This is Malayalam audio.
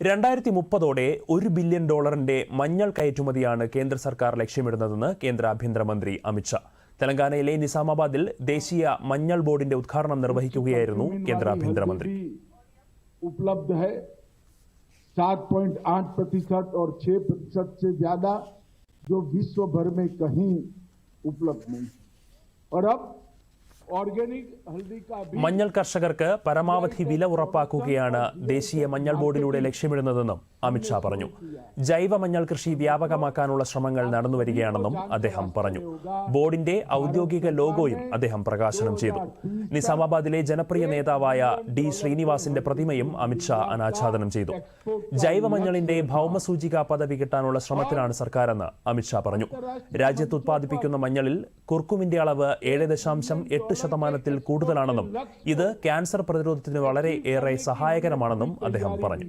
2030 $1 ബില്യൺ മഞ്ഞൾ കയറ്റുമതിയാണ് കേന്ദ്ര സർക്കാർ ലക്ഷ്യമിടുന്നതെന്ന് കേന്ദ്ര ആഭ്യന്തരമന്ത്രി അമിത് ഷാ. തെലങ്കാനയിലെ നിസാമാബാദിൽ ദേശീയ മഞ്ഞൾ ബോർഡിന്റെ ഉദ്ഘാടനം നിർവഹിക്കുകയായിരുന്നു കേന്ദ്ര ആഭ്യന്തരമന്ത്രി. उपलब्ध है 7.8% और 6% से ज्यादा जो विश्व भर में कहीं उपलब्ध नहीं और अब മഞ്ഞൾ കർഷകർക്ക് പരമാവധി വില ഉറപ്പാക്കുകയാണ് ദേശീയ മഞ്ഞൾ ബോർഡിലൂടെ ലക്ഷ്യമിടുന്നതെന്നും അമിത് ഷാ പറഞ്ഞു. ജൈവ മഞ്ഞൾ കൃഷി വ്യാപകമാക്കാനുള്ള ശ്രമങ്ങൾ നടന്നുവരികയാണെന്നും അദ്ദേഹം പറഞ്ഞു. ബോർഡിന്റെ ഔദ്യോഗിക ലോഗോയും അദ്ദേഹം പ്രകാശനം ചെയ്തു. നിസാമാബാദിലെ ജനപ്രിയ നേതാവായ ഡി ശ്രീനിവാസിന്റെ പ്രതിമയും അമിത് ഷാ അനാച്ഛാദനം ചെയ്തു. ജൈവ മഞ്ഞളിന്റെ ഭൗമസൂചിക പദവി കിട്ടാനുള്ള ശ്രമത്തിലാണ് സർക്കാരെന്ന് അമിത് ഷാ പറഞ്ഞു. രാജ്യത്ത് ഉത്പാദിപ്പിക്കുന്ന മഞ്ഞളിൽ കുർക്കുമിന്റെ അളവ് 7.8% കൂടുതലാണെന്നും ഇത് ക്യാൻസർ പ്രതിരോധത്തിന് വളരെ ഏറെ സഹായകരമാണെന്നും അദ്ദേഹം പറഞ്ഞു.